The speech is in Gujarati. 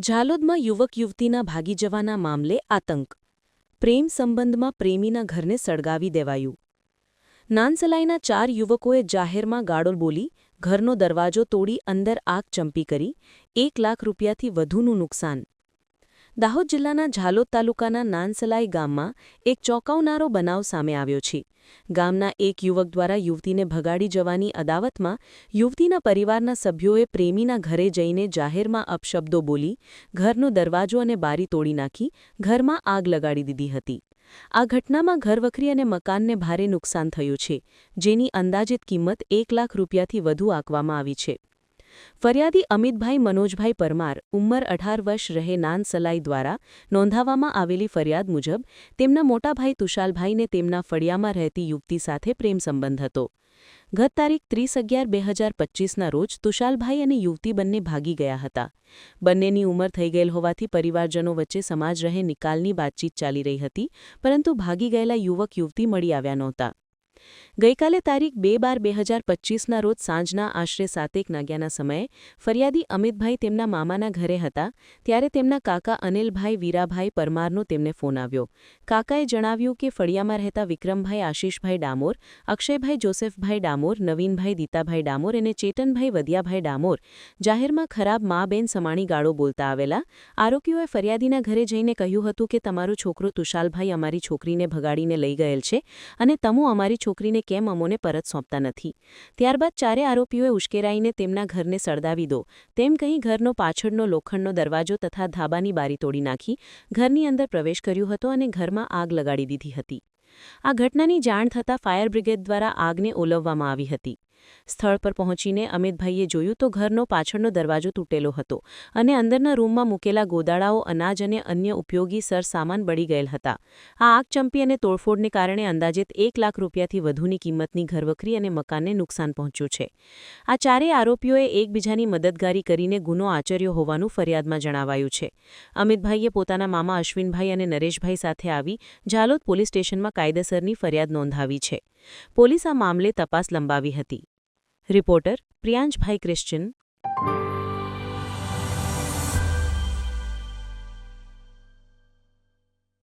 ઝાલોદમાં યુવક યુવતીના ભાગી જવાના મામલે આતંક. પ્રેમ સંબંધમાં પ્રેમીના ઘરને સળગાવી દેવાયું. નાનસલાઈના 4 યુવકોએ જાહેરમાં ગાળો બોલી ઘરનો દરવાજો તોડી અંદર આગ ચંપી કરી, 1 લાખ રૂપિયાથી વધુનું નુકસાન. દાહોદ જિલ્લાના ઝાલોદ તાલુકાના નાનસલાઈ ગામમાં એક ચોંકાવનારો બનાવ સામે આવ્યો છે. ગામના એક યુવક દ્વારા યુવતીને ભગાડી જવાની અદાવતમાં યુવતીના પરિવારના સભ્યોએ પ્રેમીના ઘરે જઈને જાહેરમાં અપશબ્દો બોલી ઘરનો દરવાજો અને બારી તોડી નાખી ઘરમાં આગ લગાડી દીધી હતી. આ ઘટનામાં ઘરવખરી અને મકાનને ભારે નુકસાન થયું છે, જેની અંદાજિત કિંમત 1 લાખ રૂપિયાથી વધુ આંકવામાં આવી છે. ફરિયાદી અમિતભાઈ મનોજભાઈ પરમાર, ઉંમર 18 વર્ષ, રહે નાનસલાઈ દ્વારા નોંધાવવામાં આવેલી ફરિયાદ મુજબ તેમના મોટા ભાઈ તુષાલભાઈને તેમના ફળિયામાં રહેતી યુવતી સાથે પ્રેમ સંબંધ હતો. ગત તારીખ 30/11/2025ના રોજ તુષાલભાઈ અને યુવતી બંને ભાગી ગયા હતા. બંનેની ઉંમર થઈ ગયેલ હોવાથી પરિવારજનો વચ્ચે સમાજ રહે નિકાલની વાતચીત ચાલી રહી હતી, પરંતુ ભાગી ગયેલા યુવક યુવતી મળી આવ્યા નહોતા. ગઈકાલે તારીખ 2/12/2025ના રોજ સાંજના આશરે 7 વાગ્યાના સમયે ફરિયાદી અમિતભાઈ તેમના મામાના ઘરે હતા, ત્યારે તેમના કાકા અનિલભાઈ વીરાભાઈ પરમારનો તેમને ફોન આવ્યો. કાકાએ જણાવ્યું કે ફળિયામાં રહેતા વિક્રમભાઈ આશીષભાઈ ડામોર, અક્ષયભાઈ જોસેફભાઈ ડામોર, નવીનભાઈ દીતાભાઈ ડામોર અને ચેતનભાઈ વદિયાભાઈ ડામોર જાહેરમાં ખરાબ મા-બેન સમાણી ગાળો બોલતા આવેલા. આરોપીઓએ ફરિયાદીના ઘરે જઈને કહ્યું હતું કે તમારો છોકરો તુષાલભાઈ અમારી છોકરીને ભગાડીને લઈ ગયેલ છે અને તમો અમારી છોકરીને કેમ અમોને પરત સોંપતા નથી. ત્યારબાદ ચારે આરોપીઓએ ઉશ્કેરાઈને તેમના ઘરને સળગાવી દો તેમ કહી ઘરનો પાછળનો લોખંડનો દરવાજો તથા ધાબાની બારી તોડી નાખી ઘરની અંદર પ્રવેશ કર્યો હતો અને ઘરમાં આગ લગાડી દીધી હતી. આ ઘટનાની જાણ થતાં ફાયર બ્રિગેડ દ્વારા આગને ઓલવવામાં આવી હતી. સ્થળ પર પહોંચીને અમિતભાઈએ જોયું તો ઘરનો પાછળનો દરવાજો તૂટેલો હતો અને અંદરના રૂમમાં મૂકેલા ગોદાડાઓ, અનાજ અને અન્ય ઉપયોગી સરસામાન બળી ગયેલ હતા. આ આગ ચંપી અને તોડફોડને કારણે અંદાજિત 1 લાખ રૂપિયાથી વધુની કિંમતની ઘરવખરી અને મકાનને નુકસાન પહોંચ્યું છે. આ ચારેય આરોપીઓએ એકબીજાની મદદગારી કરીને ગુનો આચર્યો હોવાનું ફરિયાદમાં જણાવાયું છે. અમિતભાઈએ પોતાના મામા અશ્વિનભાઈ અને નરેશભાઈ સાથે આવી ઝાલોદ પોલીસ સ્ટેશનમાં કાયદેસરની ફરિયાદ નોંધાવી છે. પોલીસ આ મામલે તપાસ લંબાવી હતી. Reporter Priyanshbhai Christian.